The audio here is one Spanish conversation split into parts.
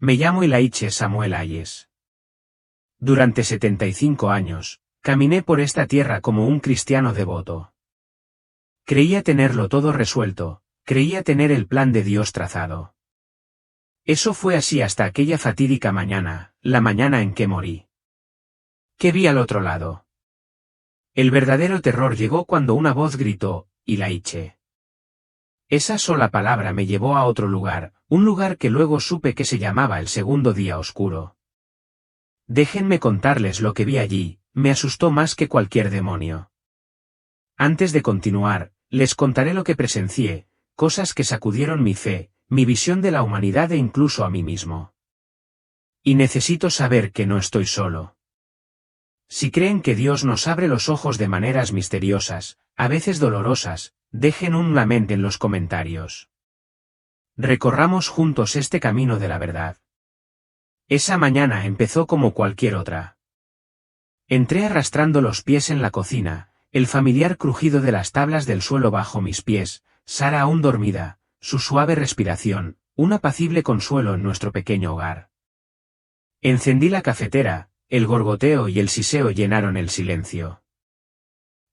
Me llamo Ilaiche Samuel Hayes. Durante 75 años, caminé por esta tierra como un cristiano devoto. Creía tenerlo todo resuelto, creía tener el plan de Dios trazado. Eso fue así hasta aquella fatídica mañana, la mañana en que morí. ¿Qué vi al otro lado? El verdadero terror llegó cuando una voz gritó, Ilaiche. Esa sola palabra me llevó a otro lugar, un lugar que luego supe que se llamaba el segundo día oscuro. Déjenme contarles lo que vi allí, me asustó más que cualquier demonio. Antes de continuar, les contaré lo que presencié, cosas que sacudieron mi fe, mi visión de la humanidad e incluso a mí mismo. Y necesito saber que no estoy solo. Si creen que Dios nos abre los ojos de maneras misteriosas, a veces dolorosas, dejen un amén en los comentarios. Recorramos juntos este camino de la verdad. Esa mañana empezó como cualquier otra. Entré arrastrando los pies en la cocina, el familiar crujido de las tablas del suelo bajo mis pies, Sara aún dormida, su suave respiración, un apacible consuelo en nuestro pequeño hogar. Encendí la cafetera, el gorgoteo y el siseo llenaron el silencio.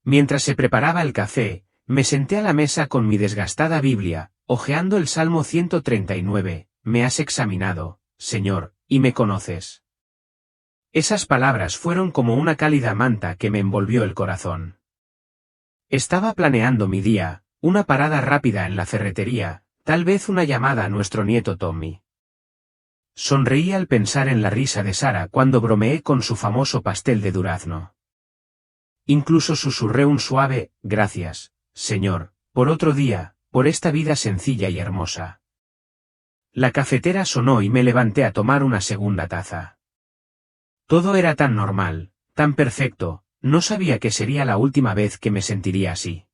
Mientras se preparaba el café, me senté a la mesa con mi desgastada Biblia, hojeando el Salmo 139, me has examinado, Señor, y me conoces. Esas palabras fueron como una cálida manta que me envolvió el corazón. Estaba planeando mi día, una parada rápida en la ferretería, tal vez una llamada a nuestro nieto Tommy. Sonreí al pensar en la risa de Sara cuando bromeé con su famoso pastel de durazno. Incluso susurré un suave, gracias, Señor, por otro día, por esta vida sencilla y hermosa. La cafetera sonó y me levanté a tomar una segunda taza. Todo era tan normal, tan perfecto, no sabía que sería la última vez que me sentiría así.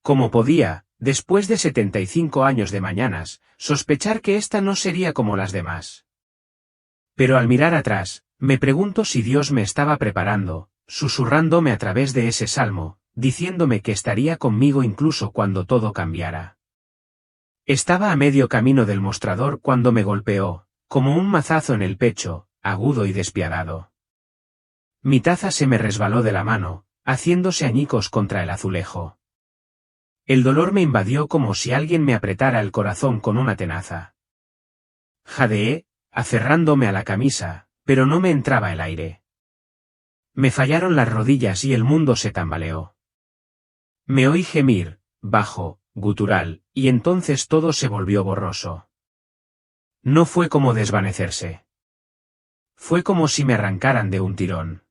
¿Cómo podía, después de 75 años de mañanas, sospechar que esta no sería como las demás? Pero al mirar atrás, me pregunto si Dios me estaba preparando, susurrándome a través de ese salmo, diciéndome que estaría conmigo incluso cuando todo cambiara. Estaba a medio camino del mostrador cuando me golpeó, como un mazazo en el pecho, agudo y despiadado. Mi taza se me resbaló de la mano, haciéndose añicos contra el azulejo. El dolor me invadió como si alguien me apretara el corazón con una tenaza. Jadeé, aferrándome a la camisa, pero no me entraba el aire. Me fallaron las rodillas y el mundo se tambaleó. Me oí gemir, bajo, gutural, y entonces todo se volvió borroso. No fue como desvanecerse. Fue como si me arrancaran de un tirón.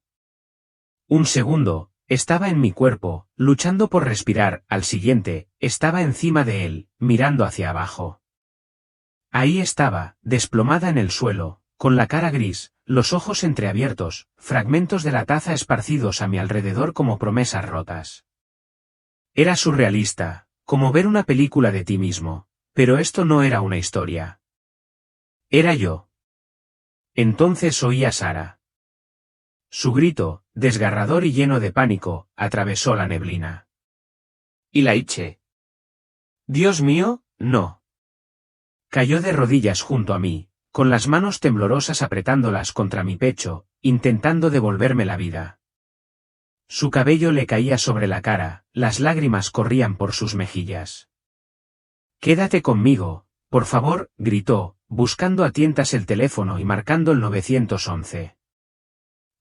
Un segundo, estaba en mi cuerpo, luchando por respirar, al siguiente, estaba encima de él, mirando hacia abajo. Ahí estaba, desplomada en el suelo, con la cara gris, los ojos entreabiertos, fragmentos de la taza esparcidos a mi alrededor como promesas rotas. Era surrealista, como ver una película de ti mismo, pero esto no era una historia. Era yo. Entonces oí a Sara. Su grito, desgarrador y lleno de pánico, atravesó la neblina. Ilaiche. Dios mío, no. Cayó de rodillas junto a mí, con las manos temblorosas apretándolas contra mi pecho, intentando devolverme la vida. Su cabello le caía sobre la cara, las lágrimas corrían por sus mejillas. Quédate conmigo, por favor, gritó, buscando a tientas el teléfono y marcando el 911.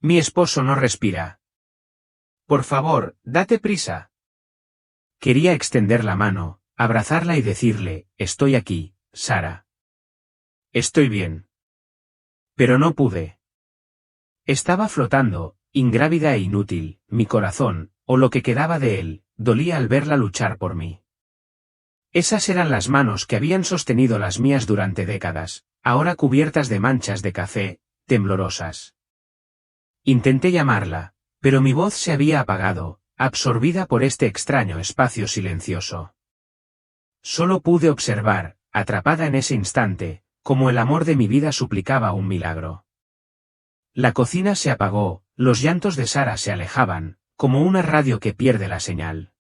Mi esposo no respira. Por favor, date prisa. Quería extender la mano, abrazarla y decirle, estoy aquí, Sara. Estoy bien. Pero no pude. Estaba flotando, ingrávida e inútil, mi corazón, o lo que quedaba de él, dolía al verla luchar por mí. Esas eran las manos que habían sostenido las mías durante décadas, ahora cubiertas de manchas de café, temblorosas. Intenté llamarla, pero mi voz se había apagado, absorbida por este extraño espacio silencioso. Solo pude observar, atrapada en ese instante, como el amor de mi vida suplicaba un milagro. La cocina se apagó, los llantos de Sara se alejaban, como una radio que pierde la señal.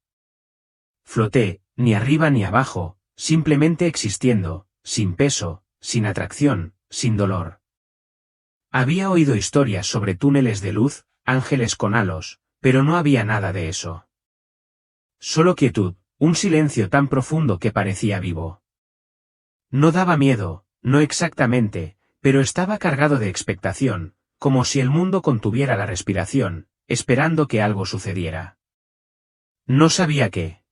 Floté, ni arriba ni abajo, simplemente existiendo, sin peso, sin atracción, sin dolor. Había oído historias sobre túneles de luz, ángeles con halos, pero no había nada de eso. Solo quietud, un silencio tan profundo que parecía vivo. No daba miedo, no exactamente, pero estaba cargado de expectación, como si el mundo contuviera la respiración, esperando que algo sucediera. No sabía qué.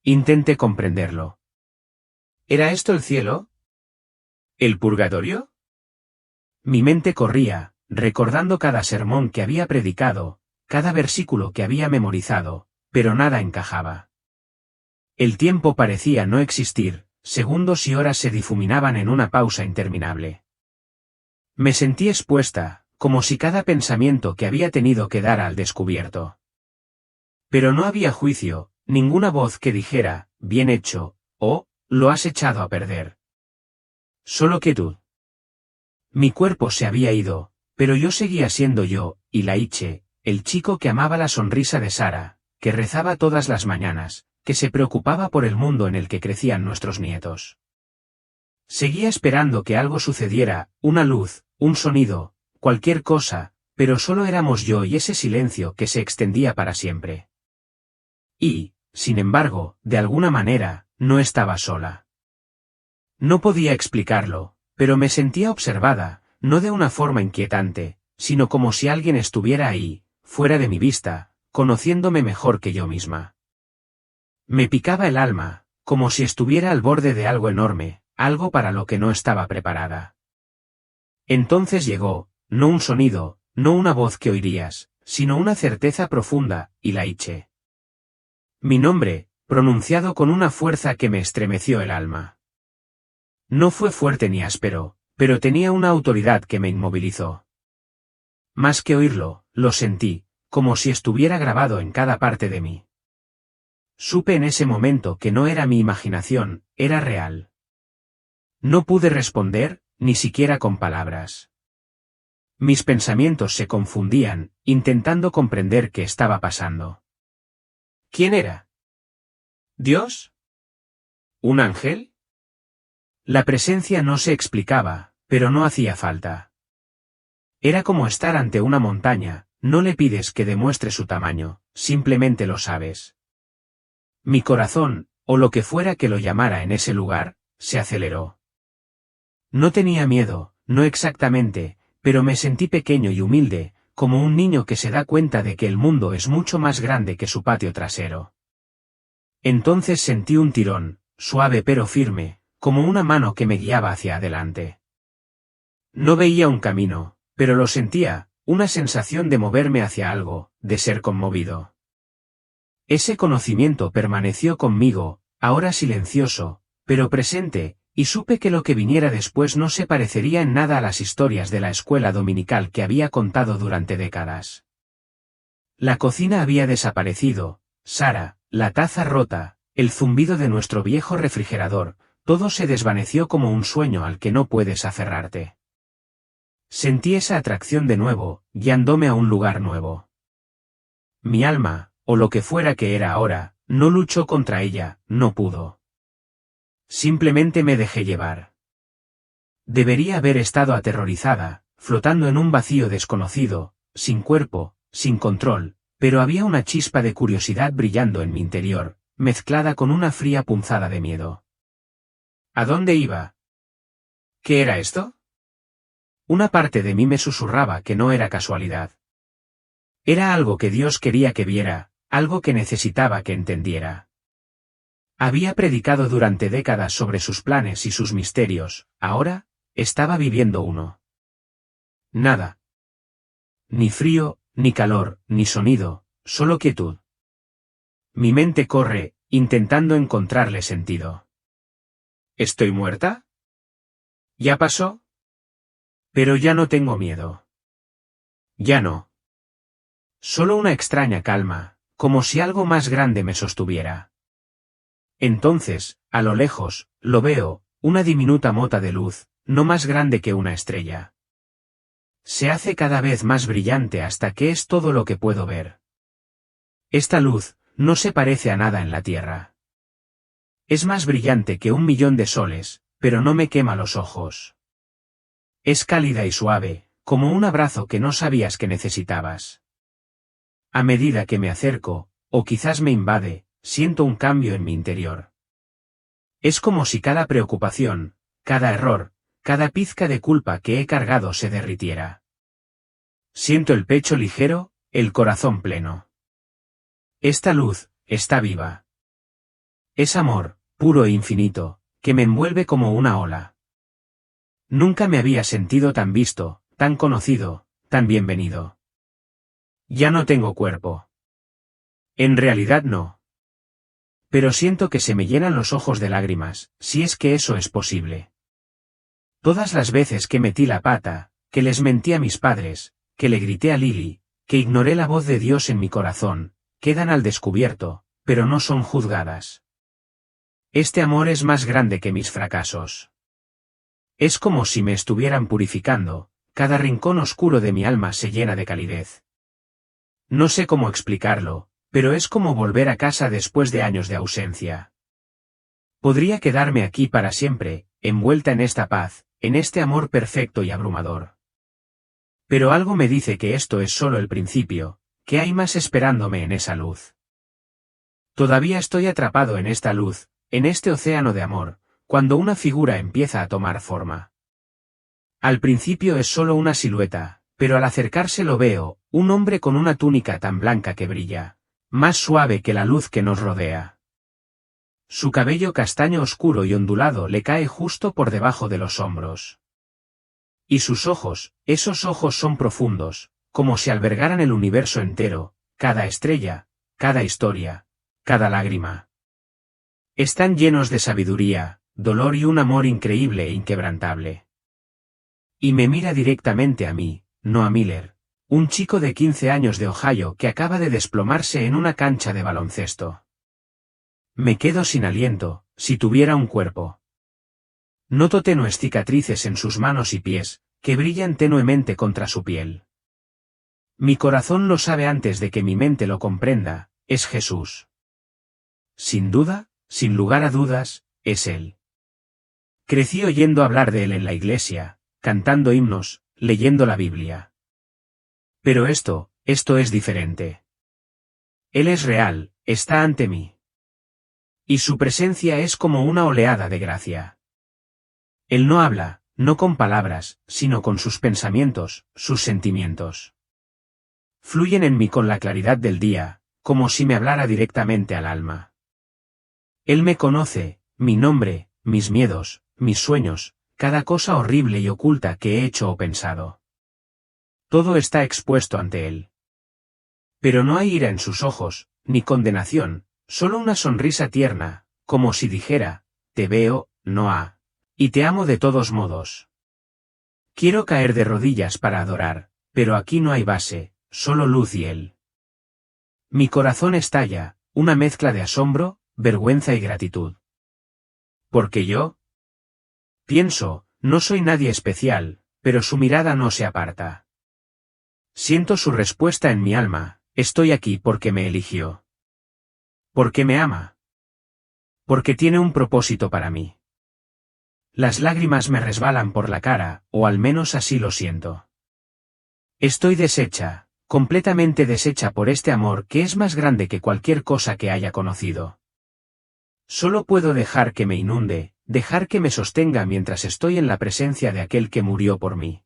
Intenté comprenderlo. ¿Era esto el cielo? ¿El purgatorio? Mi mente corría, recordando cada sermón que había predicado, cada versículo que había memorizado, pero nada encajaba. El tiempo parecía no existir, segundos y horas se difuminaban en una pausa interminable. Me sentí expuesta, como si cada pensamiento que había tenido quedara al descubierto. Pero no había juicio, ninguna voz que dijera, bien hecho, o, lo has echado a perder. Solo quietud. Mi cuerpo se había ido, pero yo seguía siendo yo, y Laiche, el chico que amaba la sonrisa de Sara, que rezaba todas las mañanas, que se preocupaba por el mundo en el que crecían nuestros nietos. Seguía esperando que algo sucediera, una luz, un sonido, cualquier cosa, pero solo éramos yo y ese silencio que se extendía para siempre. Y, sin embargo, de alguna manera, no estaba sola. No podía explicarlo, pero me sentía observada, no de una forma inquietante, sino como si alguien estuviera ahí, fuera de mi vista, conociéndome mejor que yo misma. Me picaba el alma, como si estuviera al borde de algo enorme, algo para lo que no estaba preparada. Entonces llegó, no un sonido, no una voz que oirías, sino una certeza profunda, Ilaiche. Mi nombre, pronunciado con una fuerza que me estremeció el alma. No fue fuerte ni áspero, pero tenía una autoridad que me inmovilizó. Más que oírlo, lo sentí, como si estuviera grabado en cada parte de mí. Supe en ese momento que no era mi imaginación, era real. No pude responder, ni siquiera con palabras. Mis pensamientos se confundían, intentando comprender qué estaba pasando. ¿Quién era? ¿Dios? ¿Un ángel? La presencia no se explicaba, pero no hacía falta. Era como estar ante una montaña, no le pides que demuestre su tamaño, simplemente lo sabes. Mi corazón, o lo que fuera que lo llamara en ese lugar, se aceleró. No tenía miedo, no exactamente, pero me sentí pequeño y humilde, como un niño que se da cuenta de que el mundo es mucho más grande que su patio trasero. Entonces sentí un tirón, suave pero firme, como una mano que me guiaba hacia adelante. No veía un camino, pero lo sentía, una sensación de moverme hacia algo, de ser conmovido. Ese conocimiento permaneció conmigo, ahora silencioso, pero presente, y supe que lo que viniera después no se parecería en nada a las historias de la escuela dominical que había contado durante décadas. La cocina había desaparecido, Sara, la taza rota, el zumbido de nuestro viejo refrigerador, todo se desvaneció como un sueño al que no puedes aferrarte. Sentí esa atracción de nuevo, guiándome a un lugar nuevo. Mi alma, o lo que fuera que era ahora, no luchó contra ella, no pudo. Simplemente me dejé llevar. Debería haber estado aterrorizada, flotando en un vacío desconocido, sin cuerpo, sin control, pero había una chispa de curiosidad brillando en mi interior, mezclada con una fría punzada de miedo. ¿A dónde iba? ¿Qué era esto? Una parte de mí me susurraba que no era casualidad. Era algo que Dios quería que viera, algo que necesitaba que entendiera. Había predicado durante décadas sobre sus planes y sus misterios, ahora, estaba viviendo uno. Nada. Ni frío, ni calor, ni sonido, solo quietud. Mi mente corre, intentando encontrarle sentido. ¿Estoy muerta? ¿Ya pasó? Pero ya no tengo miedo. Ya no. Solo una extraña calma, como si algo más grande me sostuviera. Entonces, a lo lejos, lo veo, una diminuta mota de luz, no más grande que una estrella. Se hace cada vez más brillante hasta que es todo lo que puedo ver. Esta luz, no se parece a nada en la Tierra. Es más brillante que 1.000.000 de soles, pero no me quema los ojos. Es cálida y suave, como un abrazo que no sabías que necesitabas. A medida que me acerco, o quizás me invade, siento un cambio en mi interior. Es como si cada preocupación, cada error, cada pizca de culpa que he cargado se derritiera. Siento el pecho ligero, el corazón pleno. Esta luz, está viva. Es amor, puro e infinito, que me envuelve como una ola. Nunca me había sentido tan visto, tan conocido, tan bienvenido. Ya no tengo cuerpo. En realidad no. Pero siento que se me llenan los ojos de lágrimas, si es que eso es posible. Todas las veces que metí la pata, que les mentí a mis padres, que le grité a Lily, que ignoré la voz de Dios en mi corazón, quedan al descubierto, pero no son juzgadas. Este amor es más grande que mis fracasos. Es como si me estuvieran purificando, cada rincón oscuro de mi alma se llena de calidez. No sé cómo explicarlo, pero es como volver a casa después de años de ausencia. Podría quedarme aquí para siempre, envuelta en esta paz, en este amor perfecto y abrumador. Pero algo me dice que esto es solo el principio, que hay más esperándome en esa luz. Todavía estoy atrapado en esta luz, en este océano de amor, cuando una figura empieza a tomar forma. Al principio es solo una silueta, pero al acercarse lo veo, un hombre con una túnica tan blanca que brilla, más suave que la luz que nos rodea. Su cabello castaño oscuro y ondulado le cae justo por debajo de los hombros. Y sus ojos, esos ojos son profundos, como si albergaran el universo entero, cada estrella, cada historia, cada lágrima. Están llenos de sabiduría, dolor y un amor increíble e inquebrantable. Y me mira directamente a mí, no a Miller, un chico de 15 años de Ohio que acaba de desplomarse en una cancha de baloncesto. Me quedo sin aliento, si tuviera un cuerpo. Noto tenues cicatrices en sus manos y pies, que brillan tenuemente contra su piel. Mi corazón lo sabe antes de que mi mente lo comprenda, es Jesús. Sin duda, sin lugar a dudas, es Él. Crecí oyendo hablar de Él en la iglesia, cantando himnos, leyendo la Biblia. Pero esto es diferente. Él es real, está ante mí. Y su presencia es como una oleada de gracia. Él no habla, no con palabras, sino con sus pensamientos, sus sentimientos. Fluyen en mí con la claridad del día, como si me hablara directamente al alma. Él me conoce, mi nombre, mis miedos, mis sueños, cada cosa horrible y oculta que he hecho o pensado. Todo está expuesto ante Él. Pero no hay ira en sus ojos, ni condenación, solo una sonrisa tierna, como si dijera, te veo, Noah, y te amo de todos modos. Quiero caer de rodillas para adorar, pero aquí no hay base, solo luz y Él. Mi corazón estalla, una mezcla de asombro, vergüenza y gratitud. Porque yo pienso, no soy nadie especial, pero su mirada no se aparta. Siento su respuesta en mi alma, estoy aquí porque me eligió. Porque me ama. Porque tiene un propósito para mí. Las lágrimas me resbalan por la cara, o al menos así lo siento. Estoy deshecha, completamente deshecha por este amor que es más grande que cualquier cosa que haya conocido. Solo puedo dejar que me inunde, dejar que me sostenga mientras estoy en la presencia de aquel que murió por mí.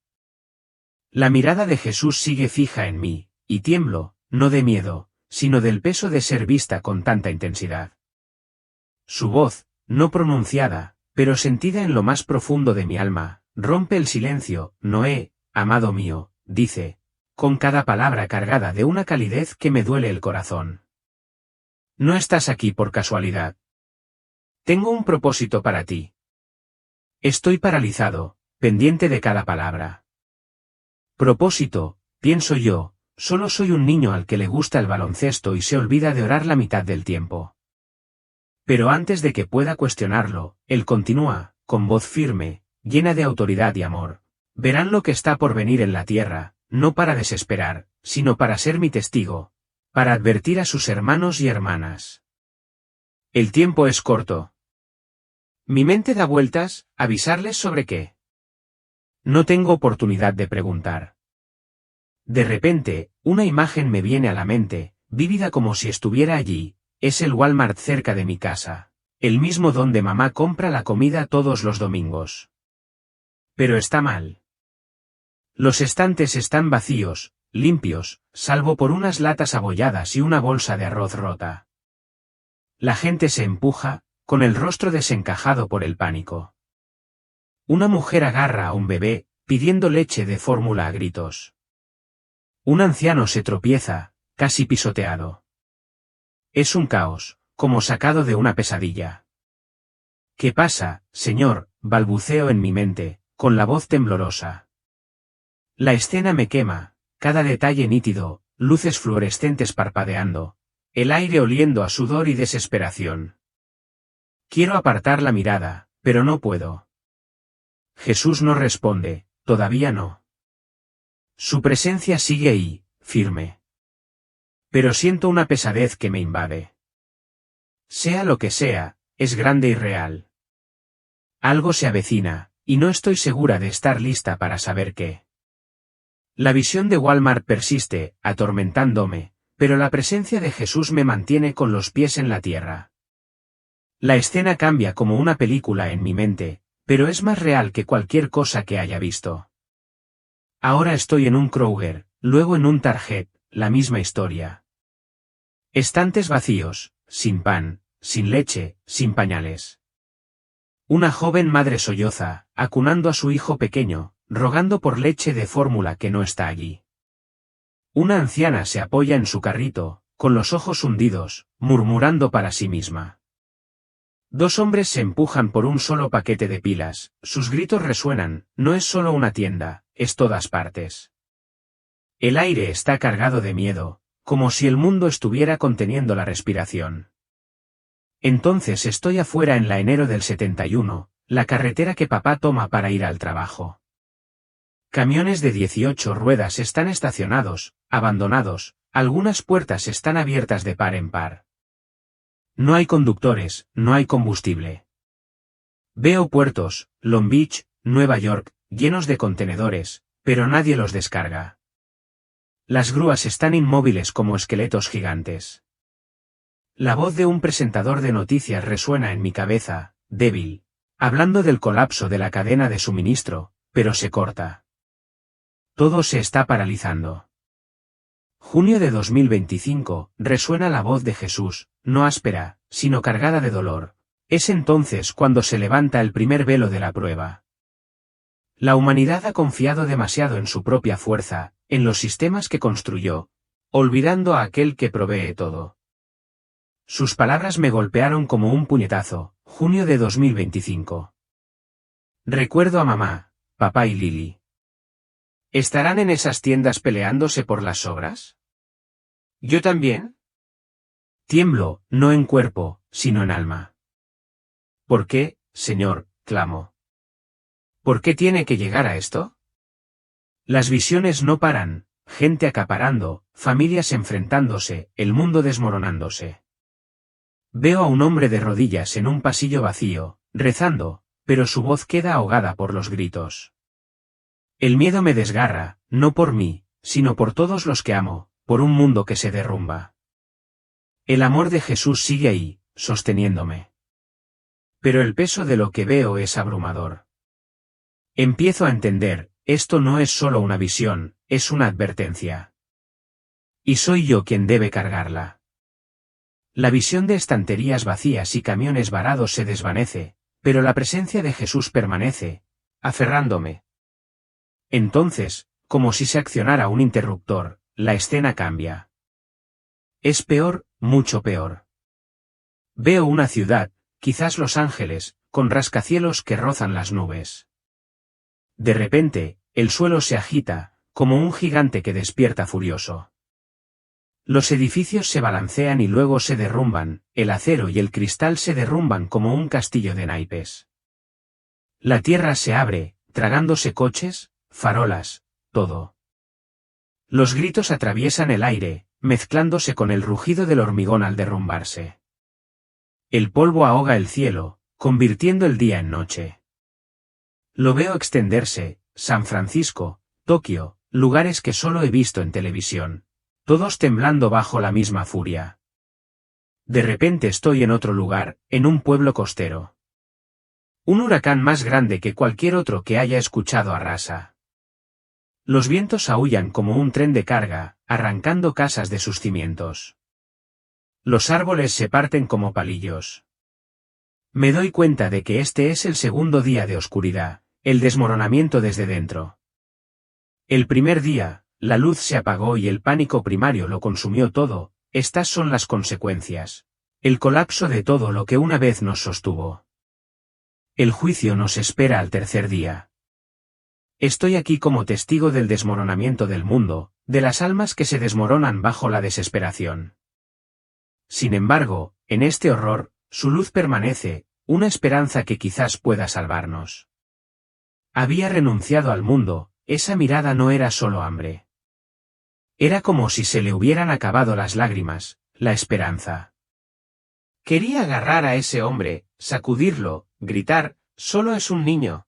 La mirada de Jesús sigue fija en mí, y tiemblo, no de miedo, sino del peso de ser vista con tanta intensidad. Su voz, no pronunciada, pero sentida en lo más profundo de mi alma, rompe el silencio. Noé, amado mío, dice, con cada palabra cargada de una calidez que me duele el corazón. No estás aquí por casualidad. Tengo un propósito para ti. Estoy paralizado, pendiente de cada palabra. Propósito, pienso yo, solo soy un niño al que le gusta el baloncesto y se olvida de orar la mitad del tiempo. Pero antes de que pueda cuestionarlo, él continúa, con voz firme, llena de autoridad y amor. Verán lo que está por venir en la tierra, no para desesperar, sino para ser mi testigo, para advertir a sus hermanos y hermanas. El tiempo es corto. Mi mente da vueltas, ¿avisarles sobre qué? No tengo oportunidad de preguntar. De repente, una imagen me viene a la mente, vívida como si estuviera allí. Es el Walmart cerca de mi casa. El mismo donde mamá compra la comida todos los domingos. Pero está mal. Los estantes están vacíos, limpios, salvo por unas latas abolladas y una bolsa de arroz rota. La gente se empuja, con el rostro desencajado por el pánico. Una mujer agarra a un bebé, pidiendo leche de fórmula a gritos. Un anciano se tropieza, casi pisoteado. Es un caos, como sacado de una pesadilla. ¿Qué pasa, señor?, balbuceo en mi mente, con la voz temblorosa. La escena me quema, cada detalle nítido, luces fluorescentes parpadeando, el aire oliendo a sudor y desesperación. Quiero apartar la mirada, pero no puedo. Jesús no responde, todavía no. Su presencia sigue ahí, firme. Pero siento una pesadez que me invade. Sea lo que sea, es grande y real. Algo se avecina, y no estoy segura de estar lista para saber qué. La visión de Walmart persiste, atormentándome, pero la presencia de Jesús me mantiene con los pies en la tierra. La escena cambia como una película en mi mente, pero es más real que cualquier cosa que haya visto. Ahora estoy en un Kroger, luego en un Target, la misma historia. Estantes vacíos, sin pan, sin leche, sin pañales. Una joven madre solloza, acunando a su hijo pequeño, rogando por leche de fórmula que no está allí. Una anciana se apoya en su carrito, con los ojos hundidos, murmurando para sí misma. Dos hombres se empujan por un solo paquete de pilas, sus gritos resuenan, no es solo una tienda, es todas partes. El aire está cargado de miedo, como si el mundo estuviera conteniendo la respiración. Entonces estoy afuera en la enero del 71, la carretera que papá toma para ir al trabajo. Camiones de 18 ruedas están estacionados, abandonados, algunas puertas están abiertas de par en par. No hay conductores, no hay combustible. Veo puertos, Long Beach, Nueva York, llenos de contenedores, pero nadie los descarga. Las grúas están inmóviles como esqueletos gigantes. La voz de un presentador de noticias resuena en mi cabeza, débil, hablando del colapso de la cadena de suministro, pero se corta. Todo se está paralizando. Junio de 2025, resuena la voz de Jesús, no áspera, sino cargada de dolor. Es entonces cuando se levanta el primer velo de la prueba. La humanidad ha confiado demasiado en su propia fuerza, en los sistemas que construyó, olvidando a aquel que provee todo. Sus palabras me golpearon como un puñetazo, junio de 2025. Recuerdo a mamá, papá y Lily. ¿Estarán en esas tiendas peleándose por las sobras? ¿Yo también? Tiemblo, no en cuerpo, sino en alma. ¿Por qué, Señor?, clamo. ¿Por qué tiene que llegar a esto? Las visiones no paran, gente acaparando, familias enfrentándose, el mundo desmoronándose. Veo a un hombre de rodillas en un pasillo vacío, rezando, pero su voz queda ahogada por los gritos. El miedo me desgarra, no por mí, sino por todos los que amo, por un mundo que se derrumba. El amor de Jesús sigue ahí, sosteniéndome. Pero el peso de lo que veo es abrumador. Empiezo a entender, esto no es solo una visión, es una advertencia. Y soy yo quien debe cargarla. La visión de estanterías vacías y camiones varados se desvanece, pero la presencia de Jesús permanece, aferrándome. Entonces, como si se accionara un interruptor, la escena cambia. Es peor, mucho peor. Veo una ciudad, quizás Los Ángeles, con rascacielos que rozan las nubes. De repente, el suelo se agita, como un gigante que despierta furioso. Los edificios se balancean y luego se derrumban, el acero y el cristal se derrumban como un castillo de naipes. La tierra se abre, tragándose coches, farolas, todo. Los gritos atraviesan el aire, mezclándose con el rugido del hormigón al derrumbarse. El polvo ahoga el cielo, convirtiendo el día en noche. Lo veo extenderse, San Francisco, Tokio, lugares que solo he visto en televisión. Todos temblando bajo la misma furia. De repente estoy en otro lugar, en un pueblo costero. Un huracán más grande que cualquier otro que haya escuchado arrasa. Los vientos aúllan como un tren de carga, arrancando casas de sus cimientos. Los árboles se parten como palillos. Me doy cuenta de que este es el segundo día de oscuridad, el desmoronamiento desde dentro. El primer día, la luz se apagó y el pánico primario lo consumió todo. Estas son las consecuencias. El colapso de todo lo que una vez nos sostuvo. El juicio nos espera al tercer día. Estoy aquí como testigo del desmoronamiento del mundo, de las almas que se desmoronan bajo la desesperación. Sin embargo, en este horror, su luz permanece, una esperanza que quizás pueda salvarnos. Había renunciado al mundo, esa mirada no era solo hambre. Era como si se le hubieran acabado las lágrimas, la esperanza. Quería agarrar a ese hombre, sacudirlo, gritar, solo es un niño.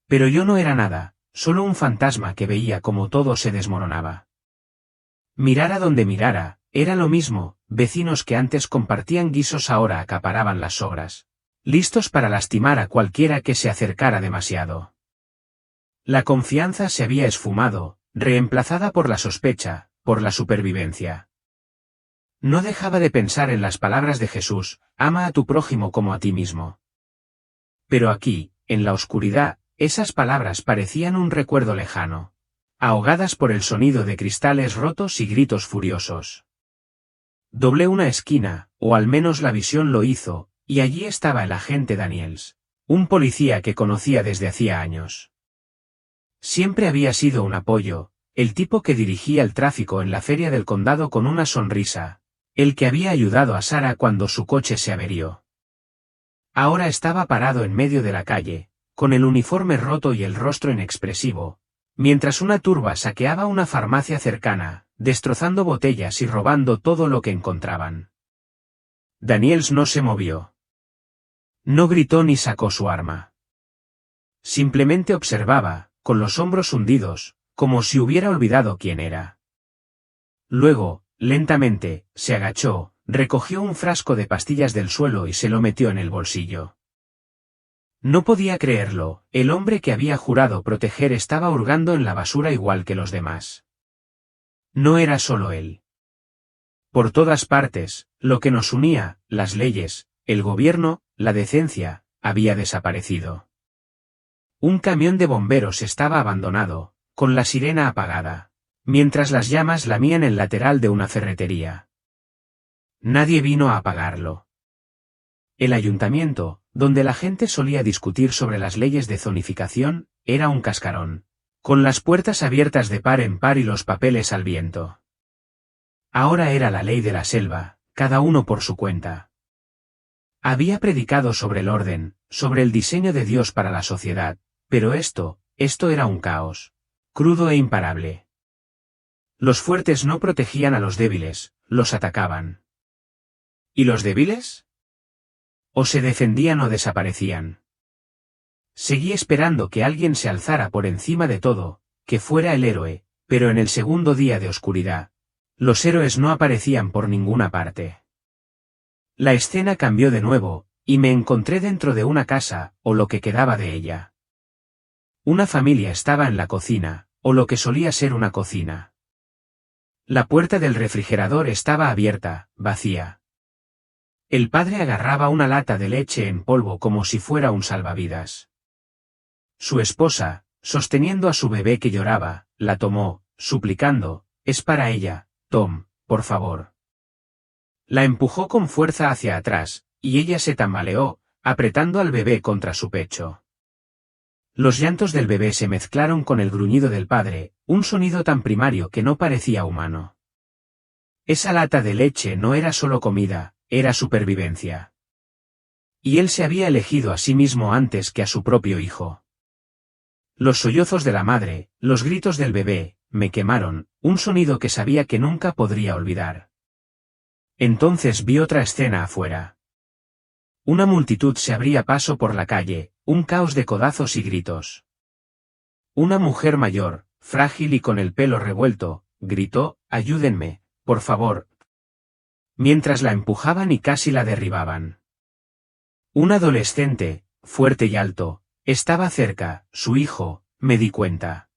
Pero yo no era nada, solo un fantasma que veía como todo se desmoronaba. Mirara donde mirara, era lo mismo, vecinos que antes compartían guisos ahora acaparaban las sobras, listos para lastimar a cualquiera que se acercara demasiado. La confianza se había esfumado, reemplazada por la sospecha, por la supervivencia. No dejaba de pensar en las palabras de Jesús, ama a tu prójimo como a ti mismo. Pero aquí, en la oscuridad, esas palabras parecían un recuerdo lejano, ahogadas por el sonido de cristales rotos y gritos furiosos. Doblé una esquina, o al menos la visión lo hizo, y allí estaba el agente Daniels, un policía que conocía desde hacía años. Siempre había sido un apoyo, el tipo que dirigía el tráfico en la feria del condado con una sonrisa, el que había ayudado a Sara cuando su coche se averió. Ahora estaba parado en medio de la calle, con el uniforme roto y el rostro inexpresivo, mientras una turba saqueaba una farmacia cercana, destrozando botellas y robando todo lo que encontraban. Daniels no se movió. No gritó ni sacó su arma. Simplemente observaba, con los hombros hundidos, como si hubiera olvidado quién era. Luego, lentamente, se agachó, recogió un frasco de pastillas del suelo y se lo metió en el bolsillo. No podía creerlo, el hombre que había jurado proteger estaba hurgando en la basura igual que los demás. No era solo él. Por todas partes, lo que nos unía, las leyes, el gobierno, la decencia, había desaparecido. Un camión de bomberos estaba abandonado, con la sirena apagada, mientras las llamas lamían el lateral de una ferretería. Nadie vino a apagarlo. El ayuntamiento, donde la gente solía discutir sobre las leyes de zonificación, era un cascarón, con las puertas abiertas de par en par y los papeles al viento. Ahora era la ley de la selva, cada uno por su cuenta. Había predicado sobre el orden, sobre el diseño de Dios para la sociedad, pero esto era un caos, crudo e imparable. Los fuertes no protegían a los débiles, los atacaban. ¿Y los débiles? O se defendían o desaparecían. Seguí esperando que alguien se alzara por encima de todo, que fuera el héroe, pero en el segundo día de oscuridad, los héroes no aparecían por ninguna parte. La escena cambió de nuevo, y me encontré dentro de una casa, o lo que quedaba de ella. Una familia estaba en la cocina, o lo que solía ser una cocina. La puerta del refrigerador estaba abierta, vacía. El padre agarraba una lata de leche en polvo como si fuera un salvavidas. Su esposa, sosteniendo a su bebé que lloraba, la tomó, suplicando, «Es para ella, Tom, por favor». La empujó con fuerza hacia atrás, y ella se tambaleó, apretando al bebé contra su pecho. Los llantos del bebé se mezclaron con el gruñido del padre, un sonido tan primario que no parecía humano. Esa lata de leche no era solo comida, era supervivencia. Y él se había elegido a sí mismo antes que a su propio hijo. Los sollozos de la madre, los gritos del bebé, me quemaron, un sonido que sabía que nunca podría olvidar. Entonces vi otra escena afuera. Una multitud se abría paso por la calle, un caos de codazos y gritos. Una mujer mayor, frágil y con el pelo revuelto, gritó, «Ayúdenme, por favor», mientras la empujaban y casi la derribaban. Un adolescente, fuerte y alto, estaba cerca, su hijo, me di cuenta.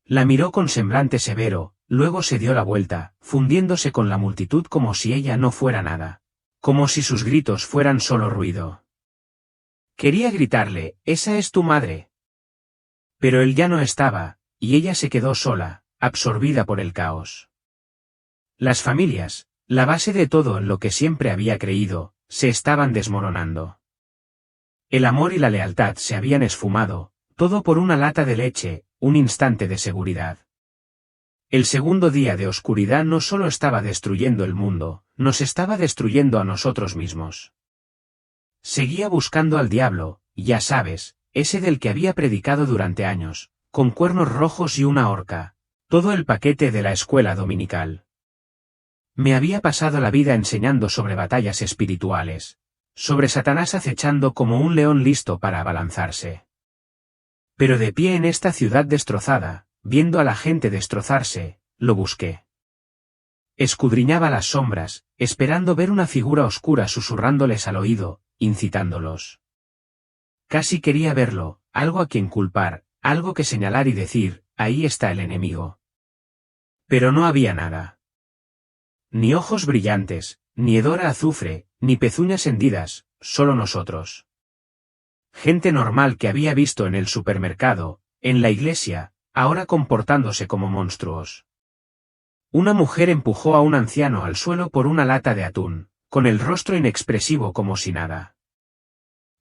La miró con semblante severo, luego se dio la vuelta, fundiéndose con la multitud como si ella no fuera nada. Como si sus gritos fueran solo ruido. Quería gritarle, «Esa es tu madre». Pero él ya no estaba, y ella se quedó sola, absorbida por el caos. Las familias, la base de todo en lo que siempre había creído, se estaban desmoronando. El amor y la lealtad se habían esfumado, todo por una lata de leche, un instante de seguridad. El segundo día de oscuridad no solo estaba destruyendo el mundo, nos estaba destruyendo a nosotros mismos. Seguía buscando al diablo, ya sabes, ese del que había predicado durante años, con cuernos rojos y una horca, todo el paquete de la escuela dominical. Me había pasado la vida enseñando sobre batallas espirituales, sobre Satanás acechando como un león listo para abalanzarse. Pero de pie en esta ciudad destrozada, viendo a la gente destrozarse, lo busqué. Escudriñaba las sombras, esperando ver una figura oscura susurrándoles al oído, incitándolos. Casi quería verlo, algo a quien culpar, algo que señalar y decir, ahí está el enemigo. Pero no había nada. Ni ojos brillantes, ni hedor a azufre, ni pezuñas hendidas, solo nosotros. Gente normal que había visto en el supermercado, en la iglesia, ahora comportándose como monstruos. Una mujer empujó a un anciano al suelo por una lata de atún, con el rostro inexpresivo como si nada.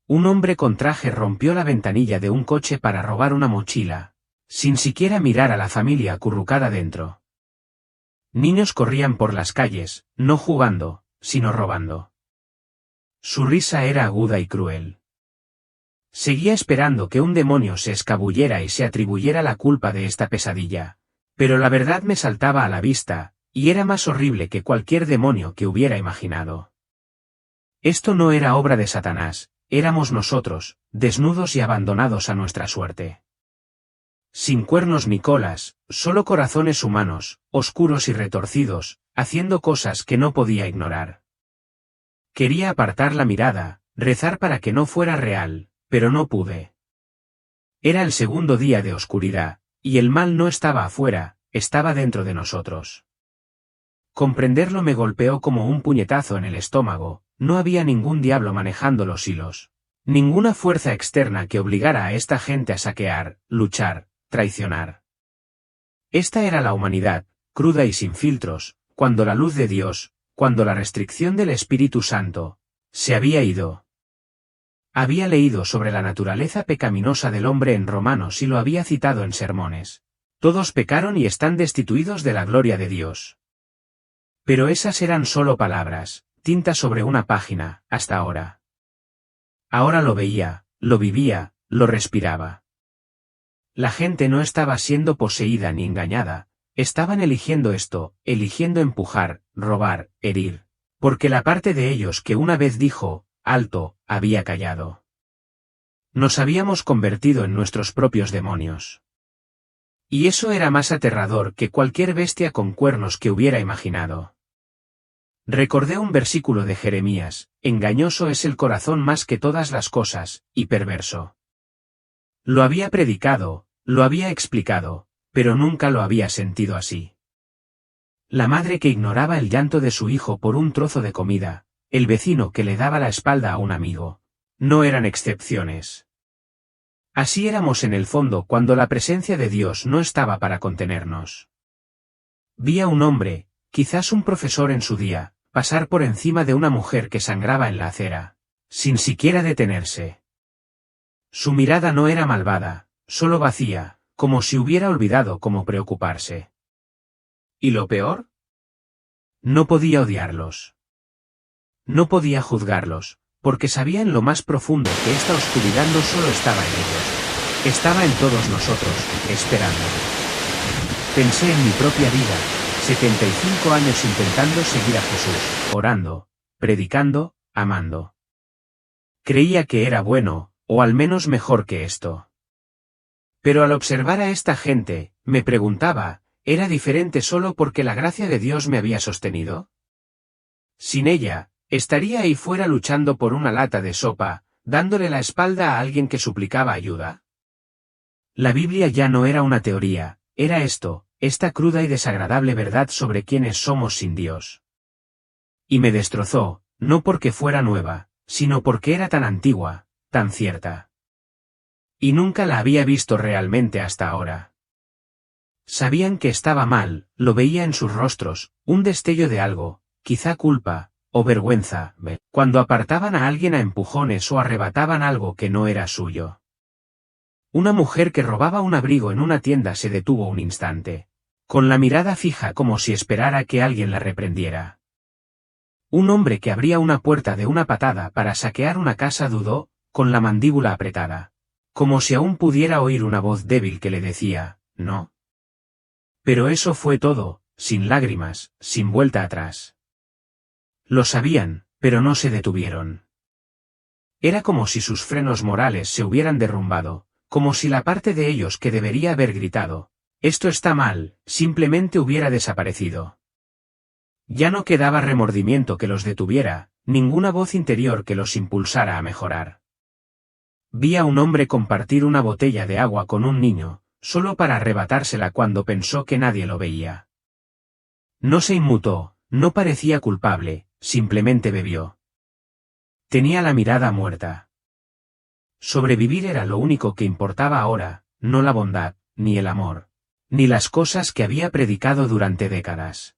Un hombre con traje rompió la ventanilla de un coche para robar una mochila, sin siquiera mirar a la familia acurrucada dentro. Niños corrían por las calles, no jugando, sino robando. Su risa era aguda y cruel. Seguía esperando que un demonio se escabullera y se atribuyera la culpa de esta pesadilla, pero la verdad me saltaba a la vista, y era más horrible que cualquier demonio que hubiera imaginado. Esto no era obra de Satanás, éramos nosotros, desnudos y abandonados a nuestra suerte. Sin cuernos ni colas, solo corazones humanos, oscuros y retorcidos, haciendo cosas que no podía ignorar. Quería apartar la mirada, rezar para que no fuera real, pero no pude. Era el segundo día de oscuridad, y el mal no estaba afuera, estaba dentro de nosotros. Comprenderlo me golpeó como un puñetazo en el estómago, no había ningún diablo manejando los hilos. Ninguna fuerza externa que obligara a esta gente a saquear, luchar, traicionar. Esta era la humanidad, cruda y sin filtros, cuando la luz de Dios, cuando la restricción del Espíritu Santo, se había ido. Había leído sobre la naturaleza pecaminosa del hombre en Romanos y lo había citado en sermones. Todos pecaron y están destituidos de la gloria de Dios. Pero esas eran solo palabras, tinta sobre una página, hasta ahora. Ahora lo veía, lo vivía, lo respiraba. La gente no estaba siendo poseída ni engañada, estaban eligiendo esto, eligiendo empujar, robar, herir. Porque la parte de ellos que una vez dijo, alto, había callado. Nos habíamos convertido en nuestros propios demonios. Y eso era más aterrador que cualquier bestia con cuernos que hubiera imaginado. Recordé un versículo de Jeremías, engañoso es el corazón más que todas las cosas, y perverso. Lo había predicado, lo había explicado, pero nunca lo había sentido así. La madre que ignoraba el llanto de su hijo por un trozo de comida, el vecino que le daba la espalda a un amigo, no eran excepciones. Así éramos en el fondo cuando la presencia de Dios no estaba para contenernos. Vi a un hombre, quizás un profesor en su día, pasar por encima de una mujer que sangraba en la acera, sin siquiera detenerse. Su mirada no era malvada, solo vacía, como si hubiera olvidado cómo preocuparse. ¿Y lo peor? No podía odiarlos. No podía juzgarlos, porque sabía en lo más profundo que esta oscuridad no solo estaba en ellos, estaba en todos nosotros, esperando. Pensé en mi propia vida, 75 años intentando seguir a Jesús, orando, predicando, amando. Creía que era bueno, o al menos mejor que esto. Pero al observar a esta gente, me preguntaba, ¿era diferente solo porque la gracia de Dios me había sostenido? Sin ella, estaría ahí fuera luchando por una lata de sopa, dándole la espalda a alguien que suplicaba ayuda. La Biblia ya no era una teoría, era esto, esta cruda y desagradable verdad sobre quiénes somos sin Dios. Y me destrozó, no porque fuera nueva, sino porque era tan antigua, tan cierta. Y nunca la había visto realmente hasta ahora. Sabían que estaba mal, lo veía en sus rostros, un destello de algo, quizá culpa, o vergüenza, cuando apartaban a alguien a empujones o arrebataban algo que no era suyo. Una mujer que robaba un abrigo en una tienda se detuvo un instante, con la mirada fija como si esperara que alguien la reprendiera. Un hombre que abría una puerta de una patada para saquear una casa dudó, con la mandíbula apretada, como si aún pudiera oír una voz débil que le decía, no. Pero eso fue todo, sin lágrimas, sin vuelta atrás. Lo sabían, pero no se detuvieron. Era como si sus frenos morales se hubieran derrumbado, como si la parte de ellos que debería haber gritado, esto está mal, simplemente hubiera desaparecido. Ya no quedaba remordimiento que los detuviera, ninguna voz interior que los impulsara a mejorar. Vi a un hombre compartir una botella de agua con un niño, solo para arrebatársela cuando pensó que nadie lo veía. No se inmutó, no parecía culpable, simplemente bebió. Tenía la mirada muerta. Sobrevivir era lo único que importaba ahora, no la bondad, ni el amor, ni las cosas que había predicado durante décadas.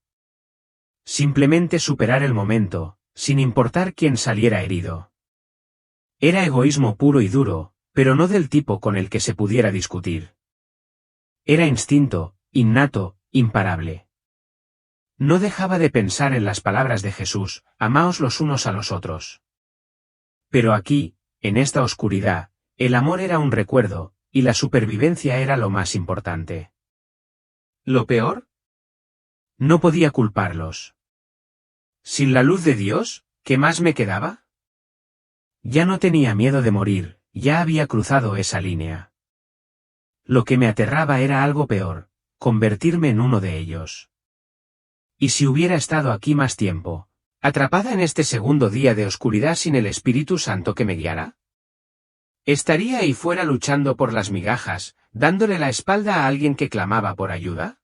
Simplemente superar el momento, sin importar quién saliera herido. Era egoísmo puro y duro, pero no del tipo con el que se pudiera discutir. Era instinto, innato, imparable. No dejaba de pensar en las palabras de Jesús, amaos los unos a los otros. Pero aquí, en esta oscuridad, el amor era un recuerdo, y la supervivencia era lo más importante. ¿Lo peor? No podía culparlos. Sin la luz de Dios, ¿qué más me quedaba? Ya no tenía miedo de morir, ya había cruzado esa línea. Lo que me aterraba era algo peor, convertirme en uno de ellos. ¿Y si hubiera estado aquí más tiempo, atrapada en este segundo día de oscuridad sin el Espíritu Santo que me guiara? ¿Estaría ahí fuera luchando por las migajas, dándole la espalda a alguien que clamaba por ayuda?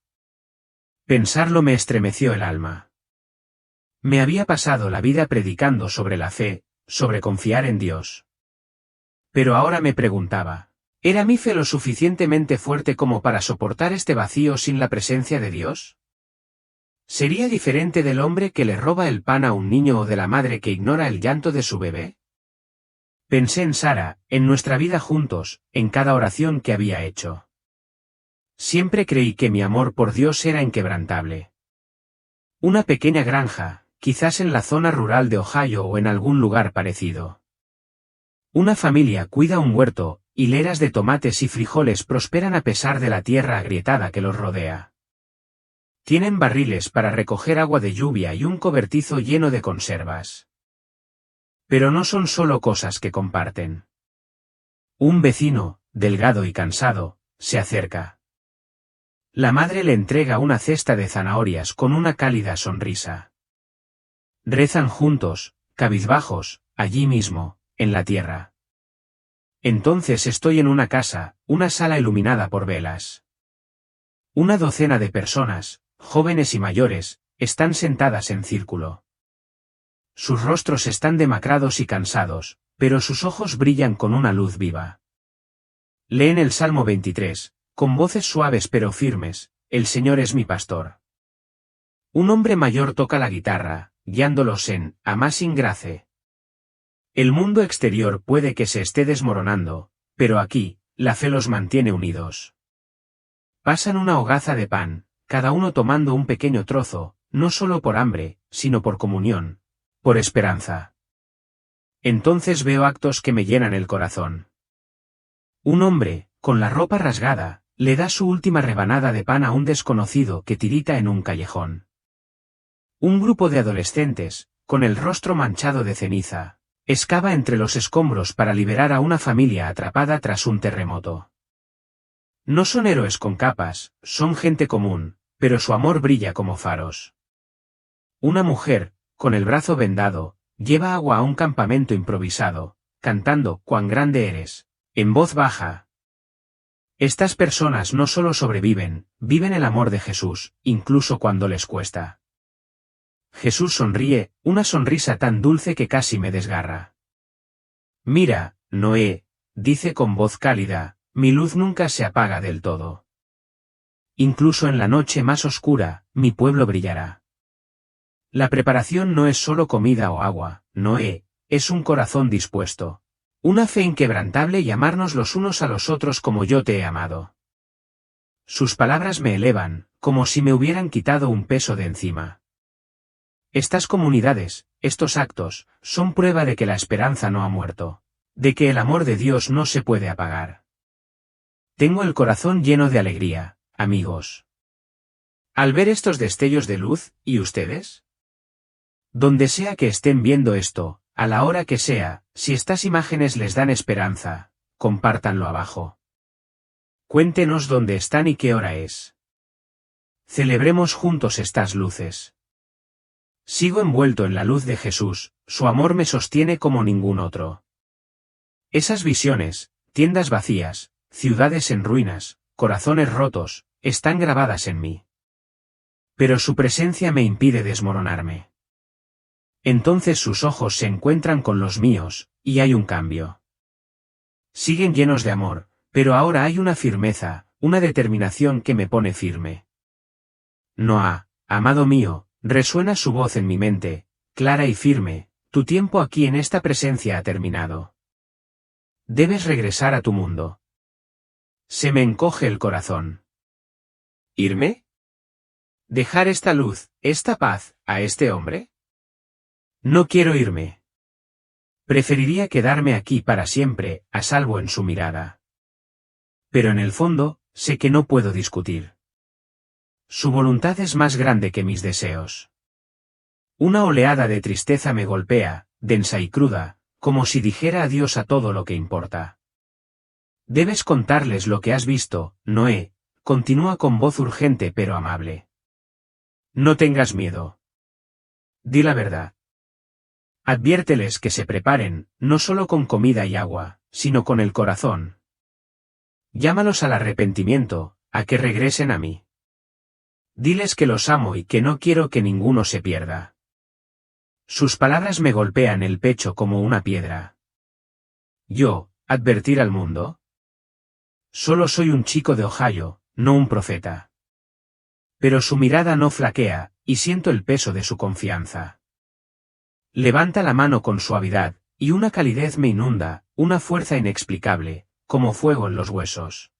Pensarlo me estremeció el alma. Me había pasado la vida predicando sobre la fe, sobre confiar en Dios. Pero ahora me preguntaba, ¿era mi fe lo suficientemente fuerte como para soportar este vacío sin la presencia de Dios? ¿Sería diferente del hombre que le roba el pan a un niño o de la madre que ignora el llanto de su bebé? Pensé en Sara, en nuestra vida juntos, en cada oración que había hecho. Siempre creí que mi amor por Dios era inquebrantable. Una pequeña granja, quizás en la zona rural de Ohio o en algún lugar parecido. Una familia cuida un huerto, hileras de tomates y frijoles prosperan a pesar de la tierra agrietada que los rodea. Tienen barriles para recoger agua de lluvia y un cobertizo lleno de conservas. Pero no son solo cosas que comparten. Un vecino, delgado y cansado, se acerca. La madre le entrega una cesta de zanahorias con una cálida sonrisa. Rezan juntos, cabizbajos, allí mismo, en la tierra. Entonces estoy en una casa, una sala iluminada por velas. Una docena de personas, jóvenes y mayores, están sentadas en círculo. Sus rostros están demacrados y cansados, pero sus ojos brillan con una luz viva. Leen el Salmo 23, con voces suaves pero firmes, el Señor es mi pastor. Un hombre mayor toca la guitarra, guiándolos en Amazing Grace. El mundo exterior puede que se esté desmoronando, pero aquí, la fe los mantiene unidos. Pasan una hogaza de pan, cada uno tomando un pequeño trozo, no solo por hambre, sino por comunión, por esperanza. Entonces veo actos que me llenan el corazón. Un hombre, con la ropa rasgada, le da su última rebanada de pan a un desconocido que tirita en un callejón. Un grupo de adolescentes, con el rostro manchado de ceniza, excava entre los escombros para liberar a una familia atrapada tras un terremoto. No son héroes con capas, son gente común, pero su amor brilla como faros. Una mujer, con el brazo vendado, lleva agua a un campamento improvisado, cantando «Cuán grande eres», en voz baja. Estas personas no solo sobreviven, viven el amor de Jesús, incluso cuando les cuesta. Jesús sonríe, una sonrisa tan dulce que casi me desgarra. Mira, Noé, dice con voz cálida, mi luz nunca se apaga del todo. Incluso en la noche más oscura, mi pueblo brillará. La preparación no es solo comida o agua, Noé, es un corazón dispuesto. Una fe inquebrantable y amarnos los unos a los otros como yo te he amado. Sus palabras me elevan, como si me hubieran quitado un peso de encima. Estas comunidades, estos actos, son prueba de que la esperanza no ha muerto, de que el amor de Dios no se puede apagar. Tengo el corazón lleno de alegría, amigos. Al ver estos destellos de luz, ¿y ustedes? Donde sea que estén viendo esto, a la hora que sea, si estas imágenes les dan esperanza, compártanlo abajo. Cuéntenos dónde están y qué hora es. Celebremos juntos estas luces. Sigo envuelto en la luz de Jesús, su amor me sostiene como ningún otro. Esas visiones, tiendas vacías, ciudades en ruinas, corazones rotos, están grabadas en mí. Pero su presencia me impide desmoronarme. Entonces sus ojos se encuentran con los míos, y hay un cambio. Siguen llenos de amor, pero ahora hay una firmeza, una determinación que me pone firme. Noah, amado mío, resuena su voz en mi mente, clara y firme, tu tiempo aquí en esta presencia ha terminado. Debes regresar a tu mundo. Se me encoge el corazón. ¿Irme? ¿Dejar esta luz, esta paz, a este hombre? No quiero irme. Preferiría quedarme aquí para siempre, a salvo en su mirada. Pero en el fondo, sé que no puedo discutir. Su voluntad es más grande que mis deseos. Una oleada de tristeza me golpea, densa y cruda, como si dijera adiós a todo lo que importa. Debes contarles lo que has visto, Noé, continúa con voz urgente pero amable. No tengas miedo. Di la verdad. Adviérteles que se preparen, no solo con comida y agua, sino con el corazón. Llámalos al arrepentimiento, a que regresen a mí. Diles que los amo y que no quiero que ninguno se pierda. Sus palabras me golpean el pecho como una piedra. Yo, ¿advertir al mundo? Solo soy un chico de Ohio, no un profeta. Pero su mirada no flaquea, y siento el peso de su confianza. Levanta la mano con suavidad, y una calidez me inunda, una fuerza inexplicable, como fuego en los huesos.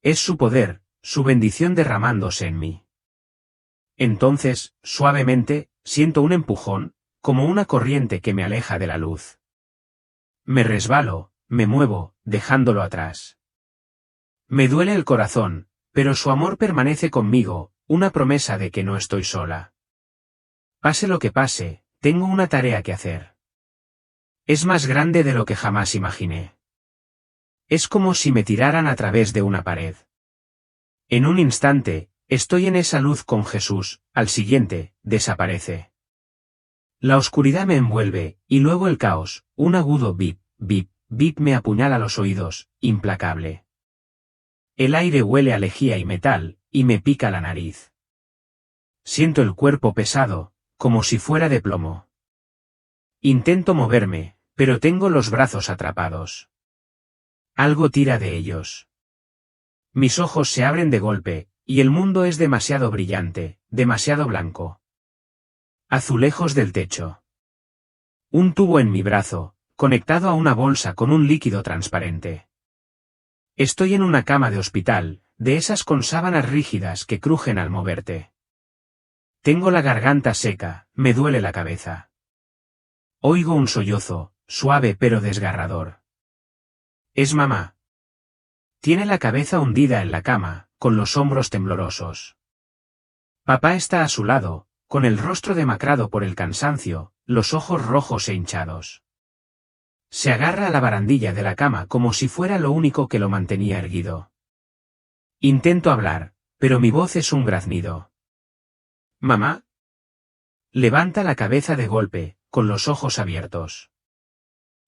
Es su poder, su bendición derramándose en mí. Entonces, suavemente, siento un empujón, como una corriente que me aleja de la luz. Me resbalo, me muevo, dejándolo atrás. Me duele el corazón, pero su amor permanece conmigo, una promesa de que no estoy sola. Pase lo que pase, tengo una tarea que hacer. Es más grande de lo que jamás imaginé. Es como si me tiraran a través de una pared. En un instante, estoy en esa luz con Jesús, al siguiente, desaparece. La oscuridad me envuelve, y luego el caos, un agudo bip, bip, bip me apuñala los oídos, implacable. El aire huele a lejía y metal, y me pica la nariz. Siento el cuerpo pesado, como si fuera de plomo. Intento moverme, pero tengo los brazos atrapados. Algo tira de ellos. Mis ojos se abren de golpe, y el mundo es demasiado brillante, demasiado blanco. Azulejos del techo. Un tubo en mi brazo, conectado a una bolsa con un líquido transparente. Estoy en una cama de hospital, de esas con sábanas rígidas que crujen al moverte. Tengo la garganta seca, me duele la cabeza. Oigo un sollozo, suave pero desgarrador. Es mamá. Tiene la cabeza hundida en la cama, con los hombros temblorosos. Papá está a su lado, con el rostro demacrado por el cansancio, los ojos rojos e hinchados. Se agarra a la barandilla de la cama como si fuera lo único que lo mantenía erguido. Intento hablar, pero mi voz es un graznido. ¿Mamá? Levanta la cabeza de golpe, con los ojos abiertos.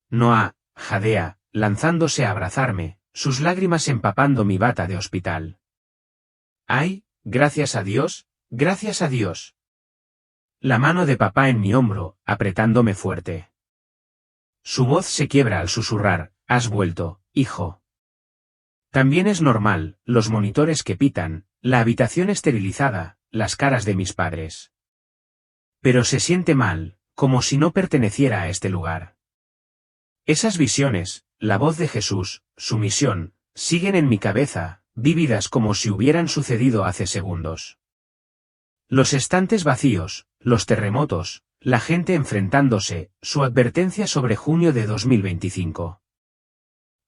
Noah, jadea, lanzándose a abrazarme, sus lágrimas empapando mi bata de hospital. ¡Ay, gracias a Dios, gracias a Dios! La mano de papá en mi hombro, apretándome fuerte. Su voz se quiebra al susurrar, has vuelto, hijo. También es normal, los monitores que pitan, la habitación esterilizada, las caras de mis padres. Pero se siente mal, como si no perteneciera a este lugar. Esas visiones, la voz de Jesús, su misión, siguen en mi cabeza, vívidas como si hubieran sucedido hace segundos. Los estantes vacíos, los terremotos, la gente enfrentándose, su advertencia sobre junio de 2025.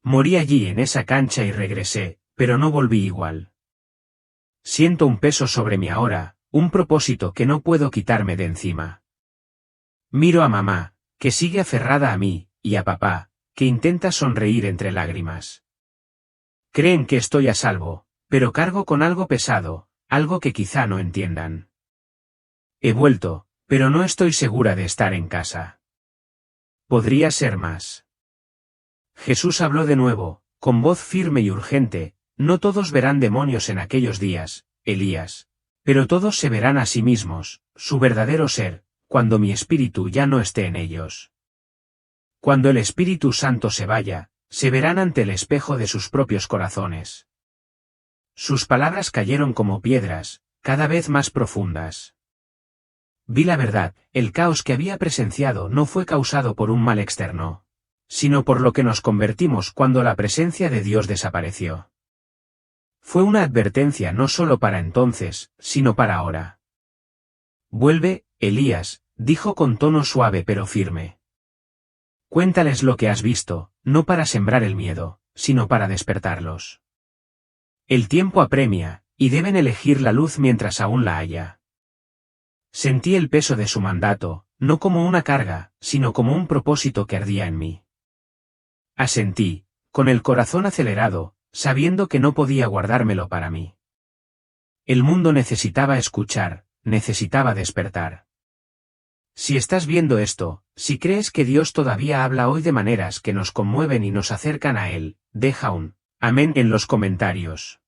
Morí allí en esa cancha y regresé, pero no volví igual. Siento un peso sobre mí ahora, un propósito que no puedo quitarme de encima. Miro a mamá, que sigue aferrada a mí, y a papá, que intenta sonreír entre lágrimas. Creen que estoy a salvo, pero cargo con algo pesado, algo que quizá no entiendan. He vuelto, pero no estoy segura de estar en casa. Podría ser más. Jesús habló de nuevo, con voz firme y urgente, no todos verán demonios en aquellos días, Elías, pero todos se verán a sí mismos, su verdadero ser, cuando mi espíritu ya no esté en ellos. Cuando el Espíritu Santo se vaya, se verán ante el espejo de sus propios corazones. Sus palabras cayeron como piedras, cada vez más profundas. Vi la verdad, el caos que había presenciado no fue causado por un mal externo, sino por lo que nos convertimos cuando la presencia de Dios desapareció. Fue una advertencia no solo para entonces, sino para ahora. Vuelve, Elías, dijo con tono suave pero firme. Cuéntales lo que has visto, no para sembrar el miedo, sino para despertarlos. El tiempo apremia, y deben elegir la luz mientras aún la haya. Sentí el peso de su mandato, no como una carga, sino como un propósito que ardía en mí. Asentí, con el corazón acelerado, sabiendo que no podía guardármelo para mí. El mundo necesitaba escuchar, necesitaba despertar. Si estás viendo esto, si crees que Dios todavía habla hoy de maneras que nos conmueven y nos acercan a Él, deja un amén en los comentarios.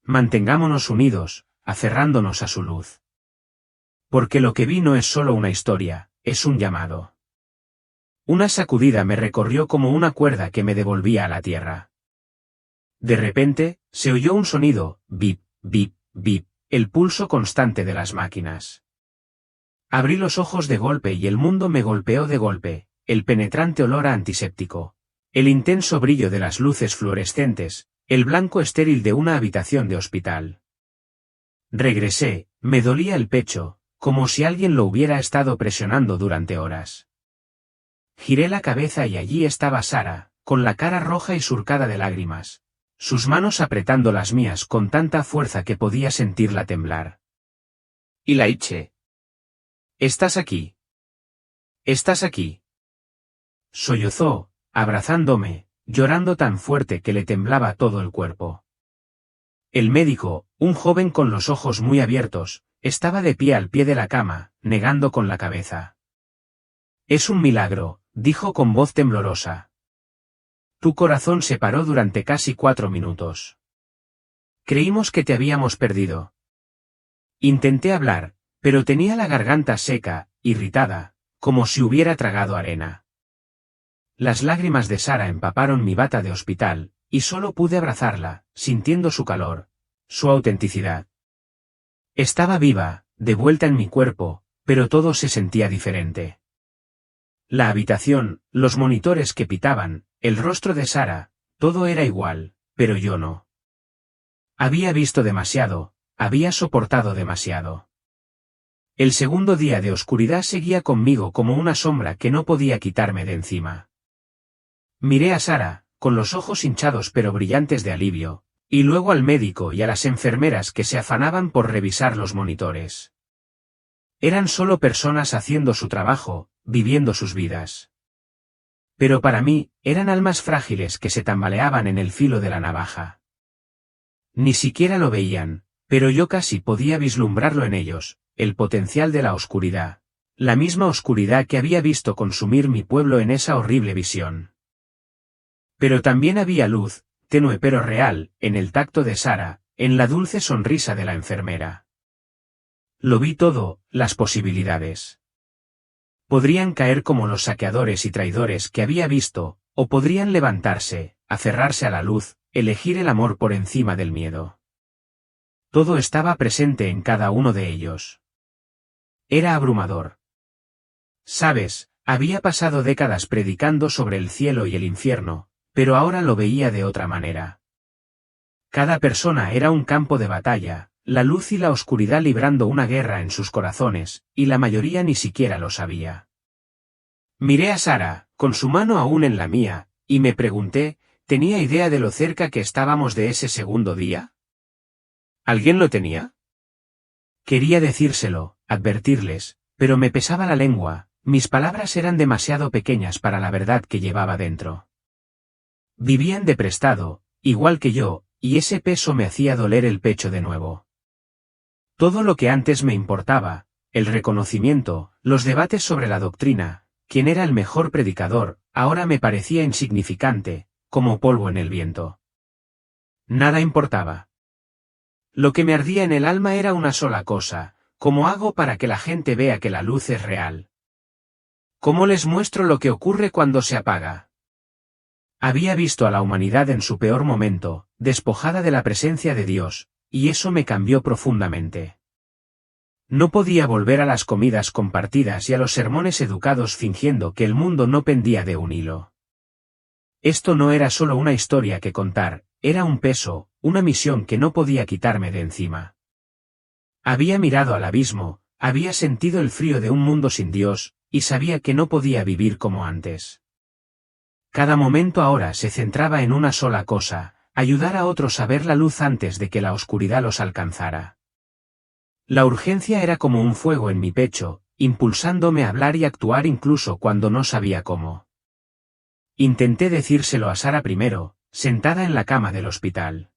Mantengámonos unidos, aferrándonos a su luz. Porque lo que vi no es solo una historia, es un llamado. Una sacudida me recorrió como una cuerda que me devolvía a la tierra. De repente, se oyó un sonido, bip, bip, bip, el pulso constante de las máquinas. Abrí los ojos de golpe y el mundo me golpeó de golpe, el penetrante olor a antiséptico, el intenso brillo de las luces fluorescentes, el blanco estéril de una habitación de hospital. Regresé, me dolía el pecho, como si alguien lo hubiera estado presionando durante horas. Giré la cabeza y allí estaba Sara, con la cara roja y surcada de lágrimas, sus manos apretando las mías con tanta fuerza que podía sentirla temblar. Ilaiche. ¿Estás aquí? ¿Estás aquí? Sollozó, abrazándome, llorando tan fuerte que le temblaba todo el cuerpo. El médico, un joven con los ojos muy abiertos, estaba de pie al pie de la cama, negando con la cabeza. Es un milagro, dijo con voz temblorosa. Tu corazón se paró durante casi 4 minutos. Creímos que te habíamos perdido. Intenté hablar, pero tenía la garganta seca, irritada, como si hubiera tragado arena. Las lágrimas de Sara empaparon mi bata de hospital, y solo pude abrazarla, sintiendo su calor, su autenticidad. Estaba viva, de vuelta en mi cuerpo, pero todo se sentía diferente. La habitación, los monitores que pitaban, el rostro de Sara, todo era igual, pero yo no. Había visto demasiado, había soportado demasiado. El segundo día de oscuridad seguía conmigo como una sombra que no podía quitarme de encima. Miré a Sara, con los ojos hinchados pero brillantes de alivio, y luego al médico y a las enfermeras que se afanaban por revisar los monitores. Eran solo personas haciendo su trabajo, viviendo sus vidas. Pero para mí, eran almas frágiles que se tambaleaban en el filo de la navaja. Ni siquiera lo veían, pero yo casi podía vislumbrarlo en ellos, el potencial de la oscuridad. La misma oscuridad que había visto consumir mi pueblo en esa horrible visión. Pero también había luz, tenue pero real, en el tacto de Sara, en la dulce sonrisa de la enfermera. Lo vi todo, las posibilidades. Podrían caer como los saqueadores y traidores que había visto, o podrían levantarse, aferrarse a la luz, elegir el amor por encima del miedo. Todo estaba presente en cada uno de ellos. Era abrumador. Sabes, había pasado décadas predicando sobre el cielo y el infierno, pero ahora lo veía de otra manera. Cada persona era un campo de batalla, la luz y la oscuridad librando una guerra en sus corazones, y la mayoría ni siquiera lo sabía. Miré a Sara, con su mano aún en la mía, y me pregunté, ¿tenía idea de lo cerca que estábamos de ese segundo día? ¿Alguien lo tenía? Quería decírselo, advertirles, pero me pesaba la lengua, mis palabras eran demasiado pequeñas para la verdad que llevaba dentro. Vivían de prestado, igual que yo, y ese peso me hacía doler el pecho de nuevo. Todo lo que antes me importaba, el reconocimiento, los debates sobre la doctrina, quién era el mejor predicador, ahora me parecía insignificante, como polvo en el viento. Nada importaba. Lo que me ardía en el alma era una sola cosa, ¿cómo hago para que la gente vea que la luz es real? ¿Cómo les muestro lo que ocurre cuando se apaga? Había visto a la humanidad en su peor momento, despojada de la presencia de Dios, y eso me cambió profundamente. No podía volver a las comidas compartidas y a los sermones educados fingiendo que el mundo no pendía de un hilo. Esto no era solo una historia que contar, era un peso, una misión que no podía quitarme de encima. Había mirado al abismo, había sentido el frío de un mundo sin Dios, y sabía que no podía vivir como antes. Cada momento ahora se centraba en una sola cosa, ayudar a otros a ver la luz antes de que la oscuridad los alcanzara. La urgencia era como un fuego en mi pecho, impulsándome a hablar y actuar incluso cuando no sabía cómo. Intenté decírselo a Sara primero, sentada en la cama del hospital.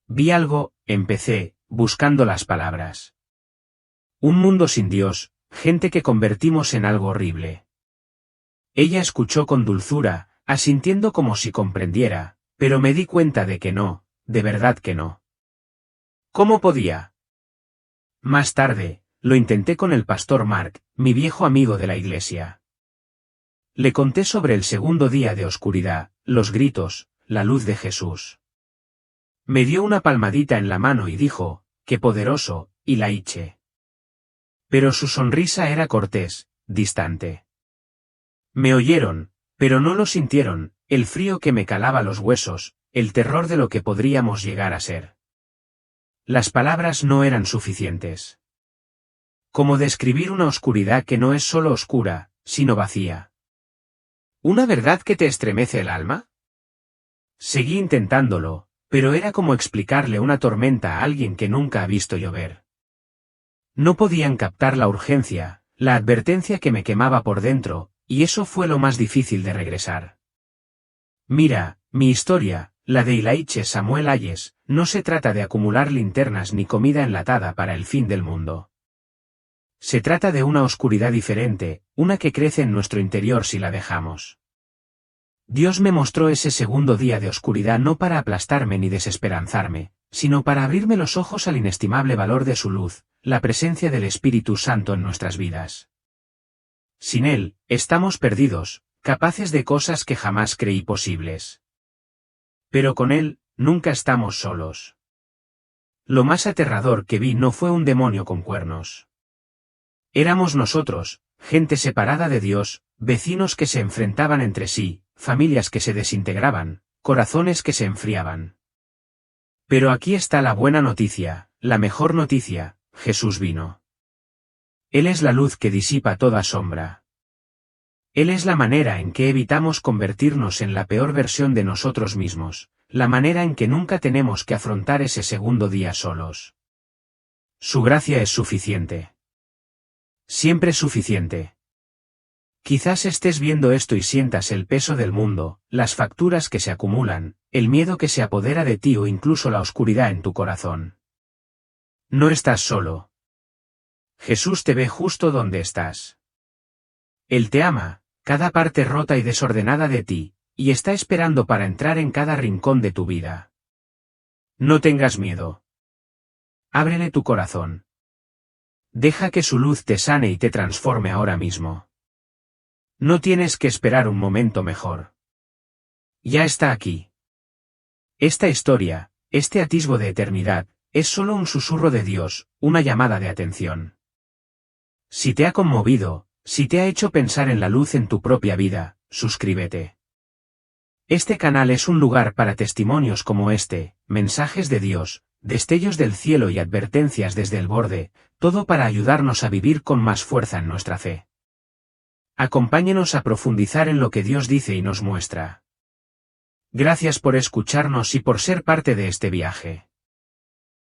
Vi algo, empecé, buscando las palabras. Un mundo sin Dios, gente que convertimos en algo horrible. Ella escuchó con dulzura, asintiendo como si comprendiera, pero me di cuenta de que no, de verdad que no. ¿Cómo podía? Más tarde, lo intenté con el pastor Mark, mi viejo amigo de la iglesia. Le conté sobre el segundo día de oscuridad, los gritos, la luz de Jesús. Me dio una palmadita en la mano y dijo, qué poderoso, y la hice. Pero su sonrisa era cortés, distante. Me oyeron, pero no lo sintieron, el frío que me calaba los huesos, el terror de lo que podríamos llegar a ser. Las palabras no eran suficientes. ¿Cómo describir una oscuridad que no es solo oscura, sino vacía? ¿Una verdad que te estremece el alma? Seguí intentándolo, pero era como explicarle una tormenta a alguien que nunca ha visto llover. No podían captar la urgencia, la advertencia que me quemaba por dentro, y eso fue lo más difícil de regresar. Mira, mi historia, la de Elijah Samuel Hayes, no se trata de acumular linternas ni comida enlatada para el fin del mundo. Se trata de una oscuridad diferente, una que crece en nuestro interior si la dejamos. Dios me mostró ese segundo día de oscuridad no para aplastarme ni desesperanzarme, sino para abrirme los ojos al inestimable valor de su luz, la presencia del Espíritu Santo en nuestras vidas. Sin Él, estamos perdidos, capaces de cosas que jamás creí posibles. Pero con Él, nunca estamos solos. Lo más aterrador que vi no fue un demonio con cuernos. Éramos nosotros, gente separada de Dios, vecinos que se enfrentaban entre sí, familias que se desintegraban, corazones que se enfriaban. Pero aquí está la buena noticia, la mejor noticia, Jesús vino. Él es la luz que disipa toda sombra. Él es la manera en que evitamos convertirnos en la peor versión de nosotros mismos, la manera en que nunca tenemos que afrontar ese segundo día solos. Su gracia es suficiente. Siempre suficiente. Quizás estés viendo esto y sientas el peso del mundo, las facturas que se acumulan, el miedo que se apodera de ti o incluso la oscuridad en tu corazón. No estás solo. Jesús te ve justo donde estás. Él te ama, cada parte rota y desordenada de ti, y está esperando para entrar en cada rincón de tu vida. No tengas miedo. Ábrele tu corazón. Deja que su luz te sane y te transforme ahora mismo. No tienes que esperar un momento mejor. Ya está aquí. Esta historia, este atisbo de eternidad, es solo un susurro de Dios, una llamada de atención. Si te ha conmovido, si te ha hecho pensar en la luz en tu propia vida, suscríbete. Este canal es un lugar para testimonios como este, mensajes de Dios, destellos del cielo y advertencias desde el borde, todo para ayudarnos a vivir con más fuerza en nuestra fe. Acompáñenos a profundizar en lo que Dios dice y nos muestra. Gracias por escucharnos y por ser parte de este viaje.